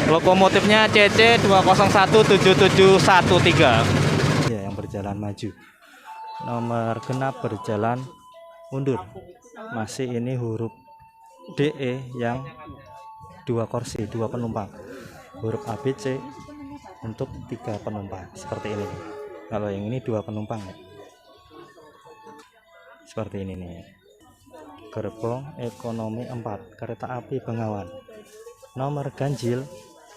Lokomotifnya CC 2017713 ya, yang berjalan maju. Nomor genap berjalan mundur. Masih ini huruf DE yang 2 kursi 2 penumpang. Huruf ABC untuk 3 penumpang seperti ini. Kalau yang ini 2 penumpang ya. Seperti ini nih. Gerbong ekonomi 4 kereta api Bengawan. Nomor ganjil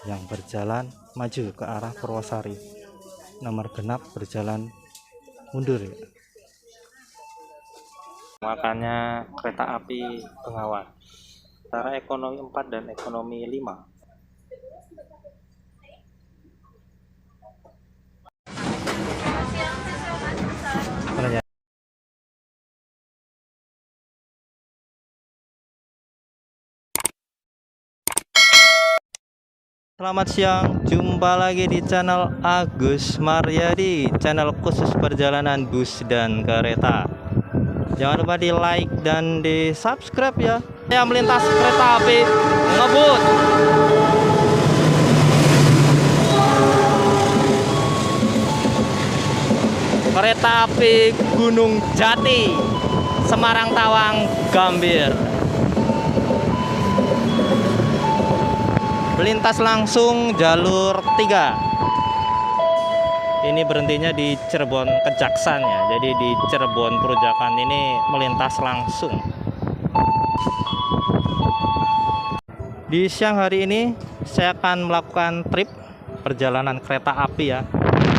yang berjalan maju ke arah Purwosari. Nomor genap berjalan mundur ya. Makanya kereta api Bengawan antara ekonomi 4 dan ekonomi 5. Selamat siang, jumpa lagi di channel Agus Maryadi, channel khusus perjalanan bus dan kereta. Jangan lupa di like dan di subscribe ya. Saya melintas kereta api ngebut. Kereta api Gunung Jati, Semarang Tawang Gambir. Melintas langsung jalur 3. Ini berhentinya di Cirebon Kejaksan ya. Jadi di Cirebon Perujakan ini melintas langsung. Di siang hari ini saya akan melakukan trip perjalanan kereta api ya,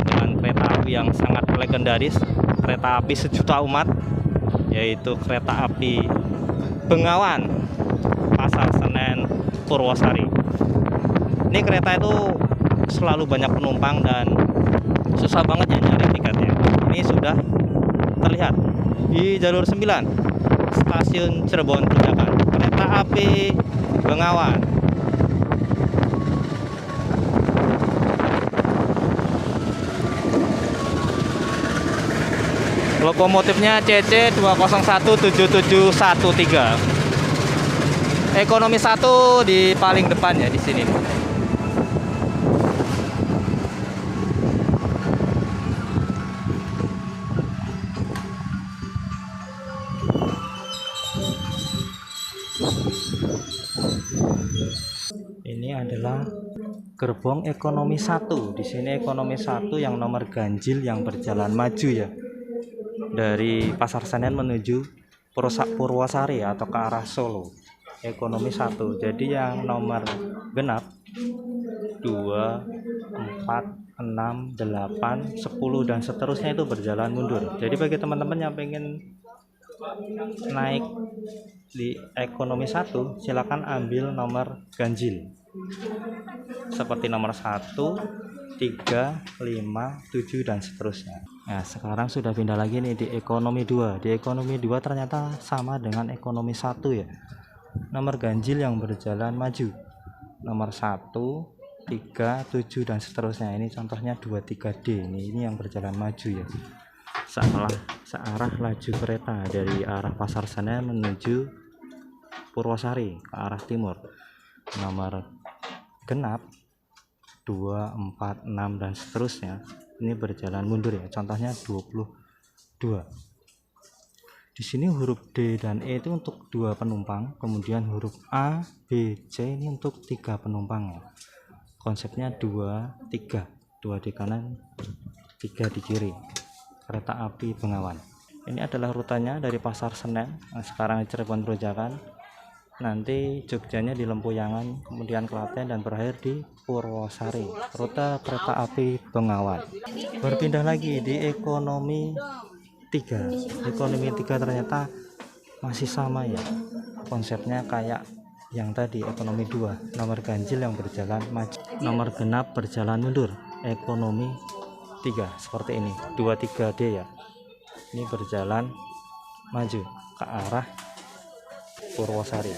dengan kereta api yang sangat legendaris, kereta api sejuta umat, yaitu kereta api Bengawan, Pasar Senen, Purwosari. Ini kereta itu selalu banyak penumpang dan susah banget ya nyari tiketnya. Ini sudah terlihat di jalur 9 stasiun Cirebon Perujakan, kereta api Bengawan. Lokomotifnya CC 2017713. Ekonomi 1 di paling depan ya di sini. Ini adalah gerbong ekonomi 1. Di sini ekonomi 1 yang nomor ganjil yang berjalan maju ya. Dari Pasar Senen menuju Purwosari atau ke arah Solo. Ekonomi 1. Jadi yang nomor genap 2, 4, 6, 8, 10 dan seterusnya itu berjalan mundur. Jadi bagi teman-teman yang pengen naik di ekonomi 1, silakan ambil nomor ganjil seperti nomor 1, 3, 5, 7 dan seterusnya. Nah, sekarang sudah pindah lagi nih di ekonomi 2. Di ekonomi 2 ternyata sama dengan ekonomi 1 ya. Nomor ganjil yang berjalan maju. Nomor 1, 3, 7 dan seterusnya. Ini contohnya 23D. Ini yang berjalan maju ya. Searah laju kereta dari arah Pasar Senen menuju Purwosari ke arah timur. Nomor genap 2, 4, 6 dan seterusnya ini berjalan mundur ya. Contohnya 22. Di sini huruf D dan E itu untuk 2 penumpang, kemudian huruf A, B, C ini untuk 3 penumpang ya. Konsepnya 2, 3, 2 di kanan, 3 di kiri. Kereta api Bengawan. Ini adalah rutenya dari Pasar Senen. Nah, sekarang di Cirebon Perujakan, nanti Jogjanya di Lempuyangan, kemudian Klaten dan berakhir di Purwosari. Rute kereta api Bengawan. Berpindah lagi di ekonomi 3. Ekonomi 3 ternyata masih sama ya. Konsepnya kayak yang tadi ekonomi 2. Nomor ganjil yang berjalan maju, nomor genap berjalan mundur. Ekonomi 3 seperti ini, 23D ya. Ini berjalan maju ke arah Purwosari.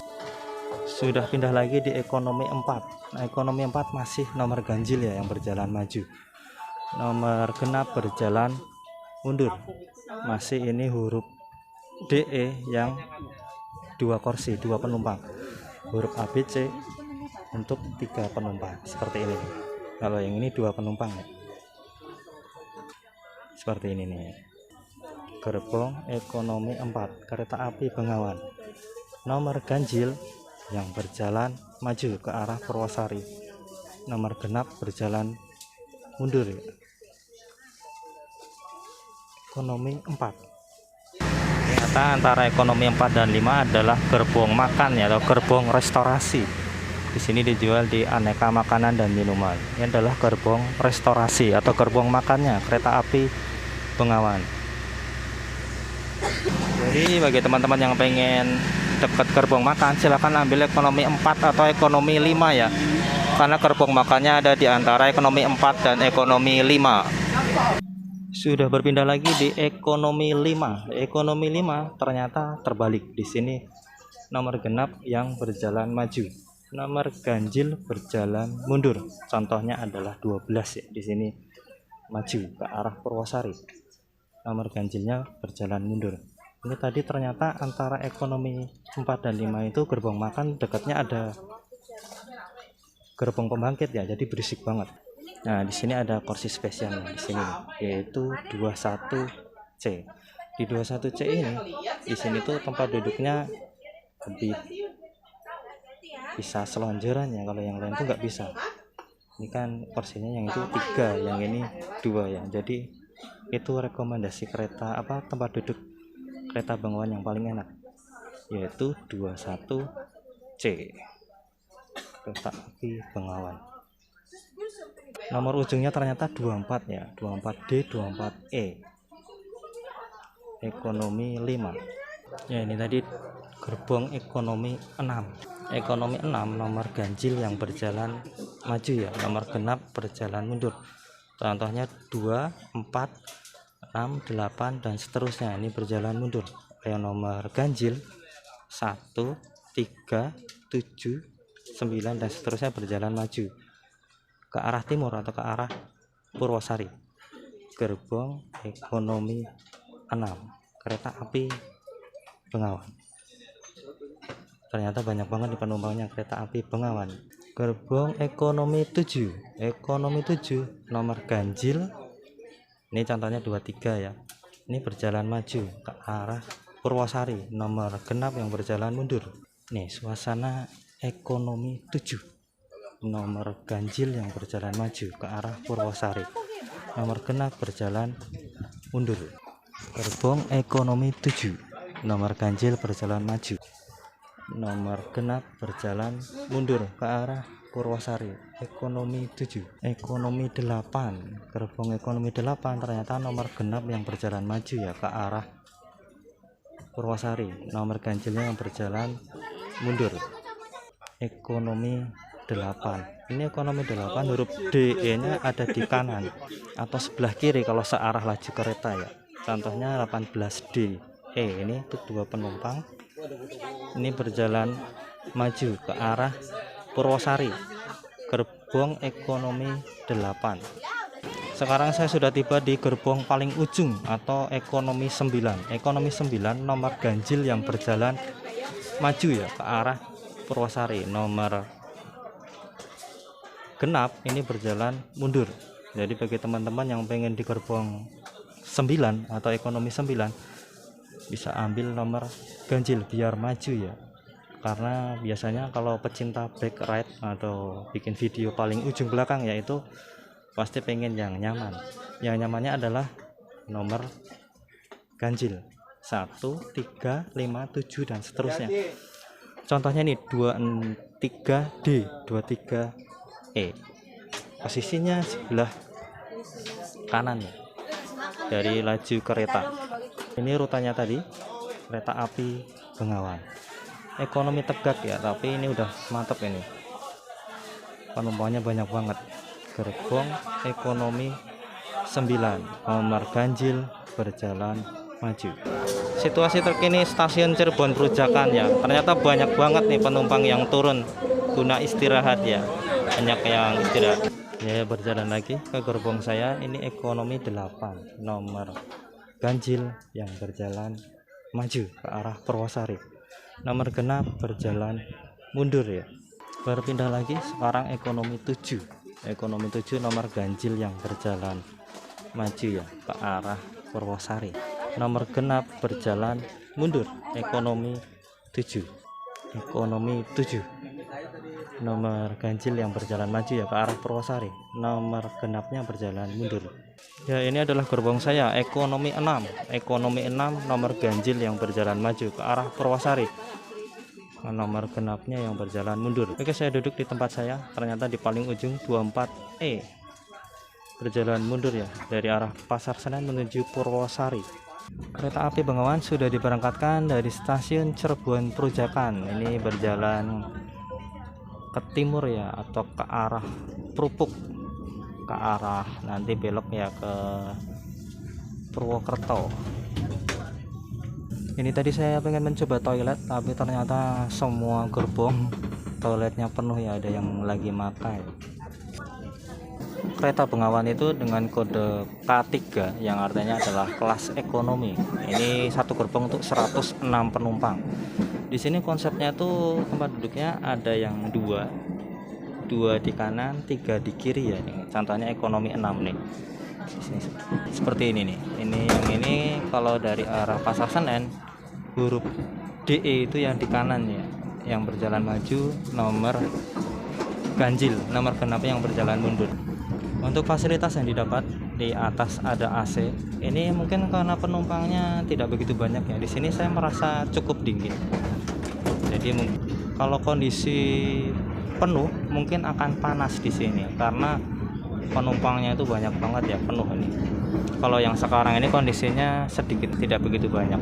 Sudah pindah lagi di ekonomi 4. Nah, ekonomi 4 masih nomor ganjil ya yang berjalan maju. Nomor genap berjalan mundur. Masih ini huruf DE yang 2 kursi 2 penumpang. Huruf ABC untuk 3 penumpang seperti ini. Kalau yang ini 2 penumpang ya. Seperti ini nih. Gerbong ekonomi 4 kereta api Bengawan. Nomor ganjil yang berjalan maju ke arah Purwosari. Nomor genap berjalan mundur ya. Ekonomi 4. Ternyata antara ekonomi 4 dan 5 adalah gerbong makan ya, atau gerbong restorasi. Di sini dijual di aneka makanan dan minuman. Ini adalah gerbong restorasi atau gerbong makannya kereta api Bengawan. Jadi bagi teman-teman yang pengen dekat gerbong makan, silahkan ambil ekonomi 4 atau ekonomi 5 ya. Karena gerbong makannya ada di antara ekonomi 4 dan ekonomi 5. Sudah berpindah lagi di ekonomi 5. Ekonomi 5 ternyata terbalik. Di sini nomor genap yang berjalan maju, nomor ganjil berjalan mundur. Contohnya adalah 12 ya. Di sini maju ke arah Purwosari. Nomor ganjilnya berjalan mundur. Ini tadi ternyata antara ekonomi 4 dan 5 itu gerbong makan dekatnya ada gerbong pembangkit ya, jadi berisik banget. Nah, di sini ada kursi spesialnya di sini, yaitu 21C. Di 21C ini, di sini tuh tempat duduknya lebih bisa selonjoran ya, kalau yang lain tuh nggak bisa. Ini kan kursinya yang itu 3, yang ini 2 ya. Jadi itu rekomendasi kereta tempat duduk kereta Bengawan yang paling enak, yaitu 21C kereta api Bengawan. Nomor ujungnya ternyata 24 ya, 24D, 24E. Ekonomi 5. Ya, ini tadi gerbong ekonomi 6. Ekonomi 6 nomor ganjil yang berjalan maju ya, nomor genap berjalan mundur. Contohnya 2, 4, 6, 8 dan seterusnya, ini berjalan mundur. Kayak nomor ganjil 1, 3, 7, 9 dan seterusnya berjalan maju ke arah timur atau ke arah Purwosari. Gerbong ekonomi 6 kereta api Bengawan. Ternyata banyak banget di penumpangnya kereta api Bengawan. Gerbong ekonomi 7. Ekonomi 7 nomor ganjil, ini contohnya 23 ya. Ini berjalan maju ke arah Purwosari. Nomor genap yang berjalan mundur. Nih suasana ekonomi 7 nomor ganjil yang berjalan maju ke arah Purwosari. Nomor genap berjalan mundur. Gerbong ekonomi 7 nomor ganjil berjalan maju, nomor genap berjalan mundur ke arah Purwosari. Ekonomi 7. Ekonomi 8. Gerbong ekonomi 8 ternyata nomor genap yang berjalan maju ya ke arah Purwosari. Nomor ganjilnya yang berjalan mundur. Ekonomi 8. Ini ekonomi 8 huruf DE nya ada di kanan atau sebelah kiri kalau searah laju kereta ya. Contohnya 18D. Ini untuk 2 penumpang. Ini berjalan maju ke arah Purwosari. Gerbong ekonomi 8. Sekarang saya sudah tiba di gerbong paling ujung atau ekonomi 9. Ekonomi 9 nomor ganjil yang berjalan maju ya ke arah Purwosari. Nomor genap ini berjalan mundur. Jadi bagi teman-teman yang pengen di gerbong 9 atau ekonomi 9 bisa ambil nomor ganjil biar maju ya. Karena biasanya kalau pecinta bike ride atau bikin video paling ujung belakang ya, itu pasti pengen yang nyaman. Yang nyamannya adalah nomor ganjil 1, 3, 5, 7 dan seterusnya. Contohnya nih 23D, 23E. Posisinya sebelah kanan ya, dari laju kereta. Ini rutanya tadi kereta api Bengawan. Ekonomi tegak ya, tapi ini udah mantap ini. Penumpangnya banyak banget. Gerbong ekonomi 9 nomor ganjil berjalan maju. Situasi terkini stasiun Cirebon Perujakan ya. Ternyata banyak banget nih penumpang yang turun guna istirahat ya. Banyak yang istirahat. Ya, berjalan lagi ke gerbong saya. Ini ekonomi 8 nomor ganjil yang berjalan maju ke arah Purwosari. Nomor genap berjalan mundur ya. Berpindah lagi, sekarang ekonomi 7. Ekonomi 7 nomor ganjil yang berjalan maju ya ke arah Purwosari. Nomor genap berjalan mundur, ekonomi 7. Ekonomi 7 nomor ganjil yang berjalan maju ya ke arah Purwosari. Nomor genapnya berjalan mundur. Ya, ini adalah gerbong saya, ekonomi 6. Ekonomi 6 nomor ganjil yang berjalan maju ke arah Purwosari. Nomor genapnya yang berjalan mundur. Oke, saya duduk di tempat saya, ternyata di paling ujung 24E berjalan mundur ya, dari arah Pasar Senen menuju Purwosari. Kereta api Bengawan sudah diberangkatkan dari stasiun Cirebon Perujakan. Ini berjalan ke timur ya, atau ke arah Prupuk, ke arah nanti belok ya ke Purwokerto. Ini tadi saya pengen mencoba toilet, tapi ternyata semua gerbong toiletnya penuh ya, ada yang lagi makai. Kereta Bengawan itu dengan kode K3 yang artinya adalah kelas ekonomi. Ini satu gerbong untuk 106 penumpang. Di sini konsepnya tuh tempat duduknya ada yang dua di kanan, 3 di kiri ya. Contohnya ekonomi 6 nih. Seperti ini nih. Ini kalau dari arah Pasar Senen, huruf DE itu yang di kanan ya, yang berjalan maju, nomor ganjil, nomor genap yang berjalan mundur. Untuk fasilitas yang didapat, di atas ada AC. Ini mungkin karena penumpangnya tidak begitu banyak ya. Di sini saya merasa cukup dingin. Jadi kalau kondisi penuh mungkin akan panas di sini karena penumpangnya itu banyak banget ya, penuh ini. Kalau yang sekarang ini kondisinya sedikit, tidak begitu banyak.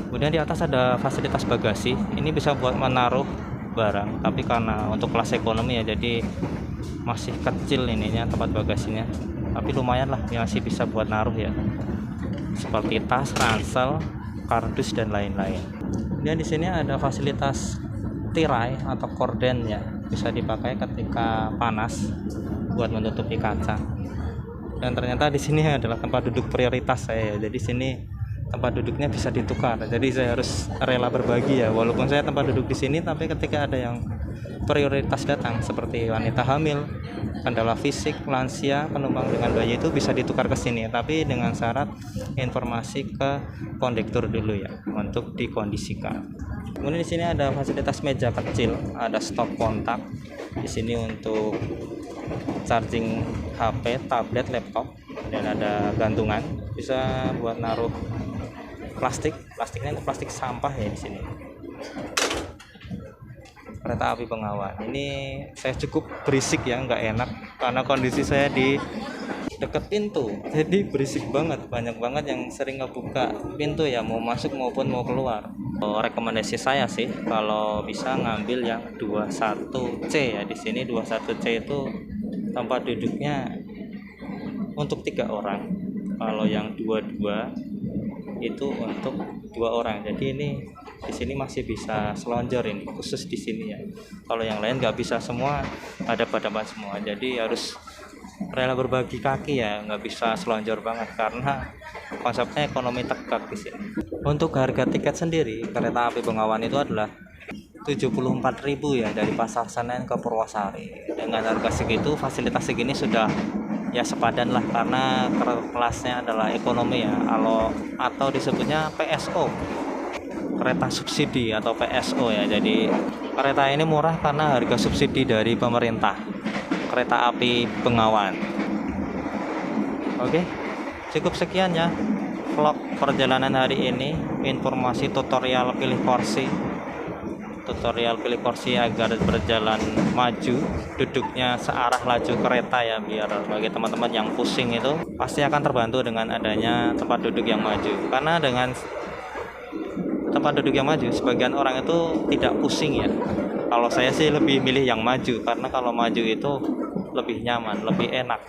Kemudian di atas ada fasilitas bagasi. Ini bisa buat menaruh barang, tapi karena untuk kelas ekonomi ya, jadi masih kecil ininya tempat bagasinya. Tapi lumayan lah, masih bisa buat naruh ya. Seperti tas, ransel, kardus dan lain-lain. Dan di sini ada fasilitas tirai atau korden ya, bisa dipakai ketika panas buat menutupi kaca. Dan ternyata di sini adalah tempat duduk prioritas saya. Jadi sini tempat duduknya bisa ditukar. Jadi saya harus rela berbagi ya. Walaupun saya tempat duduk di sini, tapi ketika ada yang prioritas datang seperti wanita hamil, kendala fisik, lansia, penumpang dengan bayi itu bisa ditukar ke sini. Tapi dengan syarat informasi ke kondektur dulu ya untuk dikondisikan. Kemudian di sini ada fasilitas meja kecil, ada stop kontak. Di sini untuk charging HP, tablet, laptop, dan ada gantungan, bisa buat naruh plastiknya itu plastik sampah ya di sini. Kereta api Bengawan ini saya cukup berisik ya, nggak enak karena kondisi saya di dekat pintu, jadi berisik banget, banyak banget yang sering ngebuka pintu ya, mau masuk maupun mau keluar. Rekomendasi saya sih kalau bisa ngambil yang 21C ya. Di sini 21C itu tempat duduknya untuk 3 orang. Kalau yang 22 itu untuk 2 orang. Jadi ini di sini masih bisa selonjor, ini khusus di sini ya. Kalau yang lain nggak bisa semua, ada pada semua. Jadi harus rela berbagi kaki ya, nggak bisa selonjor banget karena konsepnya ekonomi tegak di sini. Untuk harga tiket sendiri, kereta api Bengawan itu adalah 74.000 ya dari Pasar Senen ke Purwosari. Dengan harga segitu, fasilitas segini sudah ya sepadan lah, karena kelasnya adalah ekonomi ya, atau disebutnya PSO, kereta subsidi atau PSO ya. Jadi kereta ini murah karena harga subsidi dari pemerintah, kereta api Bengawan. Oke, cukup sekian ya vlog perjalanan hari ini, informasi tutorial pilih kursi agar berjalan maju, duduknya searah laju kereta ya, biar bagi teman-teman yang pusing itu pasti akan terbantu dengan adanya tempat duduk yang maju. Karena dengan tempat duduk yang maju, sebagian orang itu tidak pusing ya. Kalau saya sih lebih milih yang maju, karena kalau maju itu lebih nyaman, lebih enak.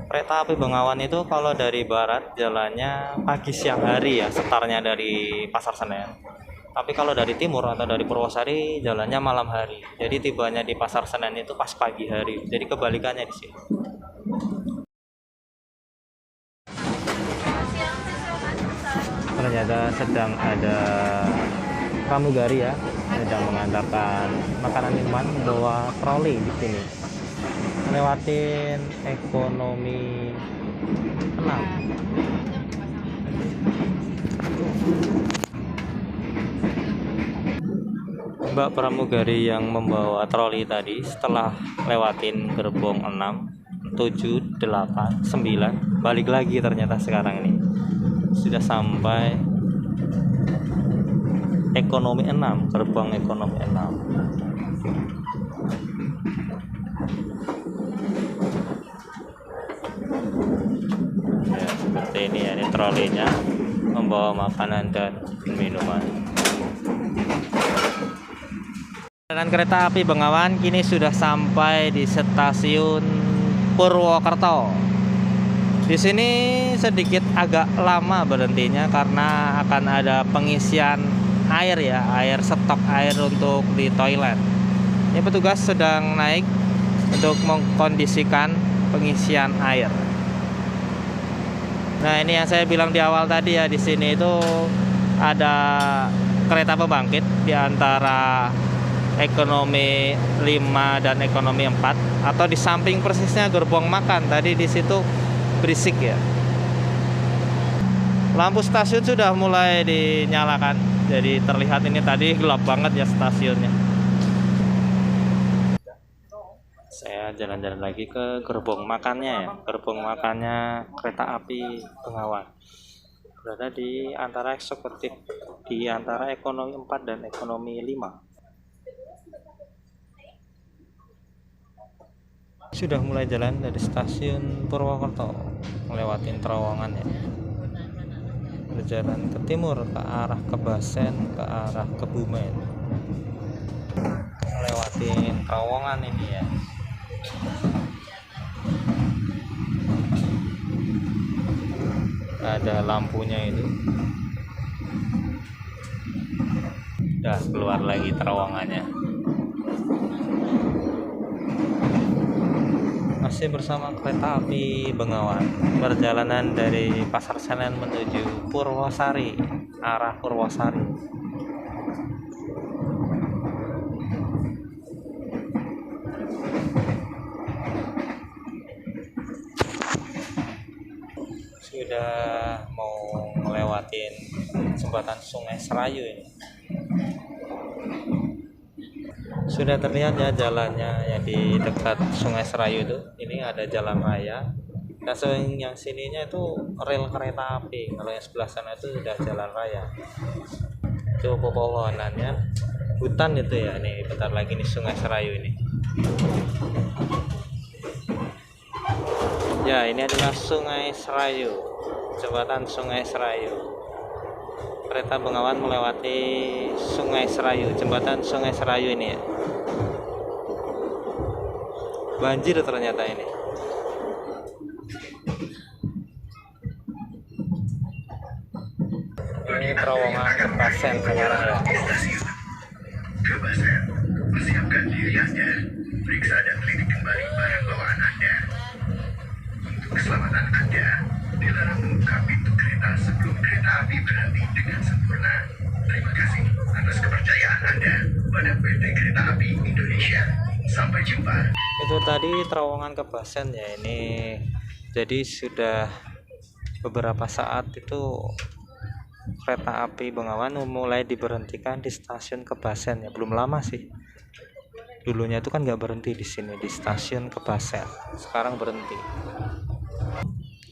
Kereta api Bengawan itu kalau dari barat jalannya pagi siang hari ya, setarnya dari Pasar Senen. Tapi kalau dari timur atau dari Purwosari jalannya malam hari. Jadi tibanya di Pasar Senen itu pas pagi hari. Jadi kebalikannya di sini. Ternyata sedang ada pramugari ya, sedang mengantarkan makanan minuman membawa troli di sini melewatin ekonomi 6. Mbak pramugari yang membawa troli tadi setelah lewatin gerbong 6, 7, 8, 9 balik lagi ternyata sekarang ini sudah sampai ekonomi 6, gerbong ekonomi 6. Ya, seperti ini ya, ini trolinya membawa makanan dan minuman. Perjalanan kereta api Bengawan kini sudah sampai di stasiun Purwokerto. Di sini sedikit agak lama berhentinya karena akan ada pengisian air ya, air stok air untuk di toilet. Ini petugas sedang naik untuk mengkondisikan pengisian air. Nah, ini yang saya bilang di awal tadi ya, di sini itu ada kereta pembangkit di antara ekonomi 5 dan ekonomi 4, atau di samping persisnya gerbong makan. Tadi di situ berisik ya. Lampu stasiun sudah mulai dinyalakan. Jadi terlihat ini tadi gelap banget ya stasiunnya. Saya jalan-jalan lagi ke gerbong makannya ya. Gerbong makannya kereta api Bengawan. Berada di antara eksekutif, di antara ekonomi 4 dan ekonomi 5. Sudah mulai jalan dari stasiun Purwokerto melewati terowongan ya, berjalan ke timur ke arah Kebasen, ke arah Kebumen, melewati terowongan ini ya. Ada lampunya itu. Udah keluar lagi terowongannya. Masih bersama kereta api Bengawan, perjalanan dari Pasar Senen menuju Purwosari, arah Purwosari. Sudah mau ngelewatin jembatan Sungai Serayu ini. Sudah terlihat ya jalannya yang di dekat Sungai Serayu itu. Ini ada jalan raya. Nah, yang sininya itu rel kereta api. Kalau yang sebelah sana itu udah jalan raya. Itu pepohonannya hutan itu ya. Nih bentar lagi nih Sungai Serayu ini. Ya, ini adalah Sungai Serayu. Jembatan Sungai Serayu. Kereta Bengawan melewati Sungai Serayu, jembatan Sungai Serayu ini ya. Banjir ternyata ini. Ini terowongan Kebasen sekarang ya. Kebasen, persiapkan diri Anda. Periksa dan teliti kembali barang bawaan Anda. Untuk keselamatan Anda, dilarang membuka pintu kereta sebelum kereta api berhenti dengan sempurna. Terima kasih atas kepercayaan Anda pada PT Kereta Api Indonesia. Sampai jumpa. Itu tadi terowongan Kebasen ya ini. Jadi sudah beberapa saat itu kereta api Bengawan mulai diberhentikan di stasiun Kebasen ya. Belum lama sih. Dulunya itu kan nggak berhenti di sini di stasiun Kebasen. Sekarang berhenti.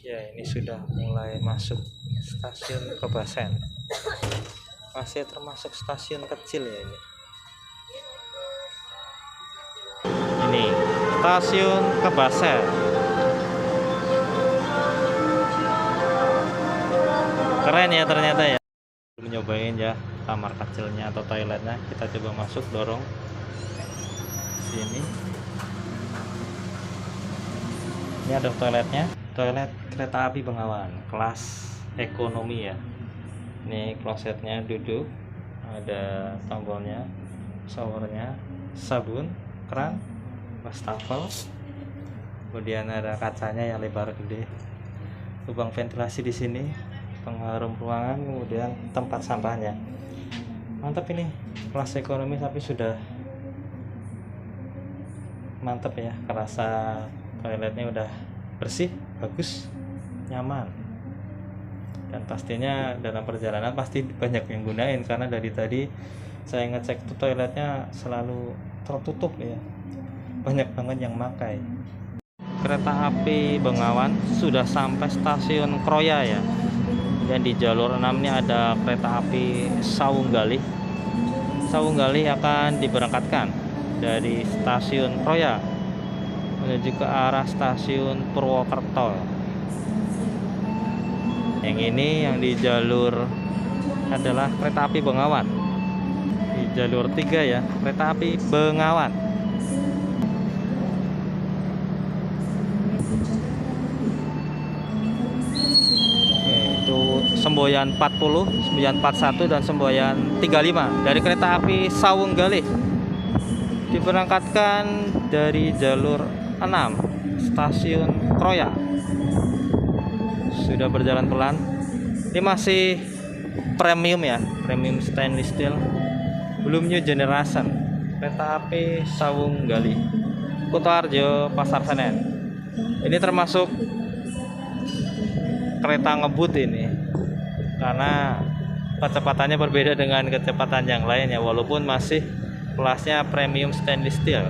Ya, ini sudah mulai masuk stasiun Kebasen. Masih termasuk stasiun kecil ya ini. Ini stasiun Kebasen. Keren ya ternyata ya. Nyobain ya kamar kecilnya atau toiletnya. Kita coba masuk, dorong sini. Ini ada toiletnya. Toilet kereta api Bengawan kelas ekonomi ya. Ini klosetnya duduk, ada tombolnya, showernya, sabun, keran, wastafel, kemudian ada kacanya yang lebar gede, lubang ventilasi di sini, pengharum ruangan, kemudian tempat sampahnya. Mantap ini kelas ekonomi, tapi sudah mantap ya, kerasa toiletnya udah bersih, bagus, nyaman, dan pastinya dalam perjalanan pasti banyak yang gunain karena dari tadi saya ngecek tuh toiletnya selalu tertutup ya, banyak banget yang makai. Kereta api Bengawan sudah sampai stasiun Kroya ya, dan di jalur 6 ini ada kereta api Sawung Galih. Sawung Galih akan diberangkatkan dari stasiun Kroya menuju ke arah stasiun Purwokerto. Yang ini yang di jalur adalah kereta api Bengawan. Di jalur 3 ya, kereta api Bengawan. Oke, itu semboyan 40, semboyan 41 dan semboyan 35 dari kereta api Sawung Galih. Diberangkatkan dari jalur 6 stasiun Kroya. Sudah berjalan pelan. Ini masih premium ya, premium stainless steel, belum new generation. Kereta api Sawung Galih, Kutoarjo, Pasar Senen. Ini termasuk kereta ngebut ini, karena kecepatannya berbeda dengan kecepatan yang lain ya, walaupun masih kelasnya premium stainless steel.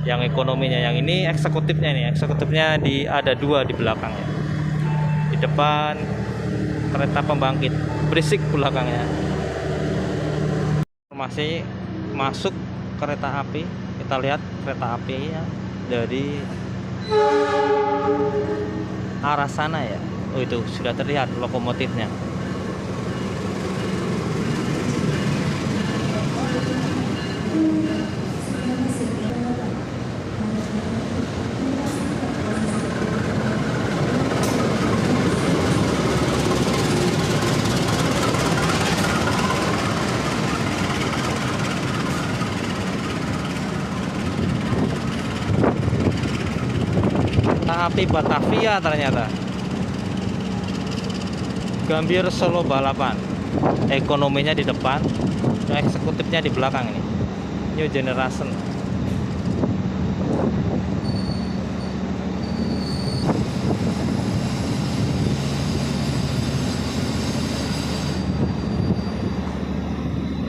Yang ekonominya, yang ini eksekutifnya nih, eksekutifnya ada 2 di belakangnya. Di depan kereta pembangkit, berisik belakangnya. Masih masuk kereta api, kita lihat kereta apinya dari arah sana ya. Oh, itu sudah terlihat lokomotifnya. Kereta api Batavia ternyata. Gambir Solo Balapan. Ekonominya di depan, eksekutifnya di belakang ini. New generation.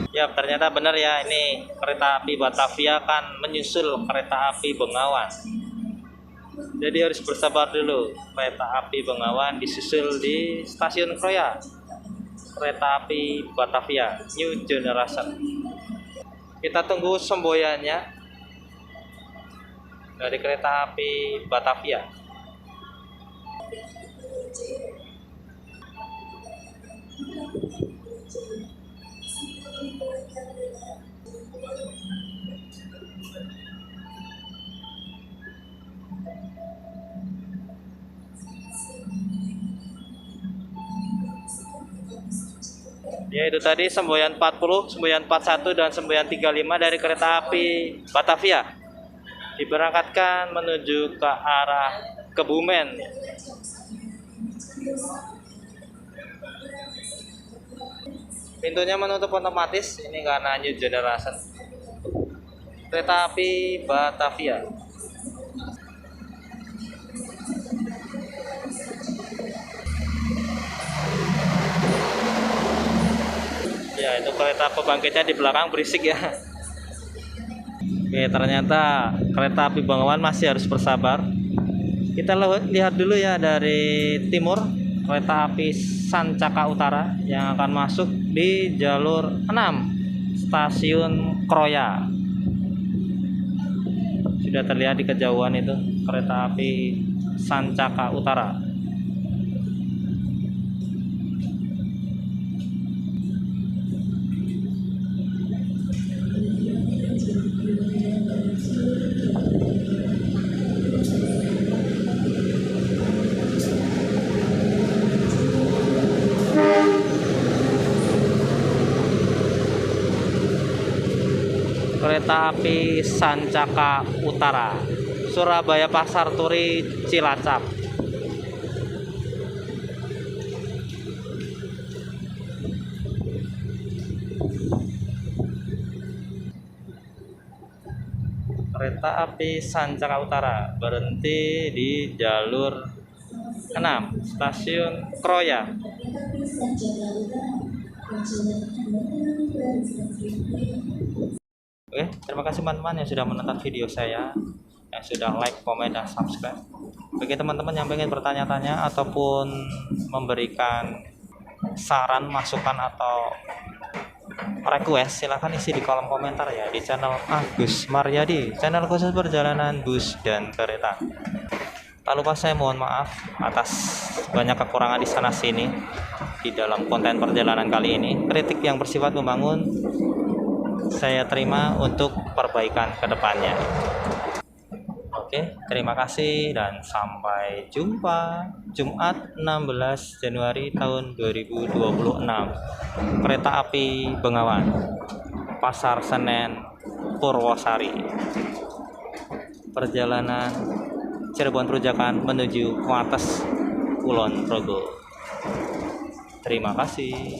Ya, ternyata benar ya, ini kereta api Batavia kan menyusul kereta api Bengawan. Jadi harus bersabar dulu. Kereta api Bengawan disusul di stasiun Kroya. Kereta api Batavia New Generation. Kita tunggu semboyannya dari kereta api Batavia. Ya, itu tadi semboyan 40, semboyan 41 dan semboyan 35 dari kereta api Batavia. Diberangkatkan menuju ke arah Kebumen. Pintunya menutup otomatis, ini karena new generation. Kereta api Batavia. Ya, itu kereta pembangkitnya di belakang berisik ya. Oke, ternyata kereta api Bengawan masih harus bersabar. Kita lihat dulu ya dari timur, kereta api Sancaka Utara yang akan masuk di jalur 6 stasiun Kroya. Sudah terlihat di kejauhan itu kereta api Sancaka Utara. Kereta api Sancaka Utara, Surabaya Pasar Turi Cilacap. kereta api Sancaka Utara berhenti di jalur 6 stasiun Kroya. Oke, terima kasih teman-teman yang sudah menonton video saya, yang sudah like, komen, dan subscribe. Bagi teman-teman yang ingin bertanya-tanya ataupun memberikan saran, masukan, atau request, silahkan isi di kolom komentar ya di channel Agus Maryadi, channel khusus perjalanan bus dan kereta. Tak lupa saya mohon maaf atas banyak kekurangan di sana sini di dalam konten perjalanan kali ini. Kritik yang bersifat membangun saya terima untuk perbaikan ke depannya. Oke, terima kasih dan sampai jumpa. Jumat 16 Januari tahun 2026. Kereta api Bengawan, Pasar Senen, Purwosari. Perjalanan Cirebon Perujakan menuju Wates Kulon Progo. Terima kasih.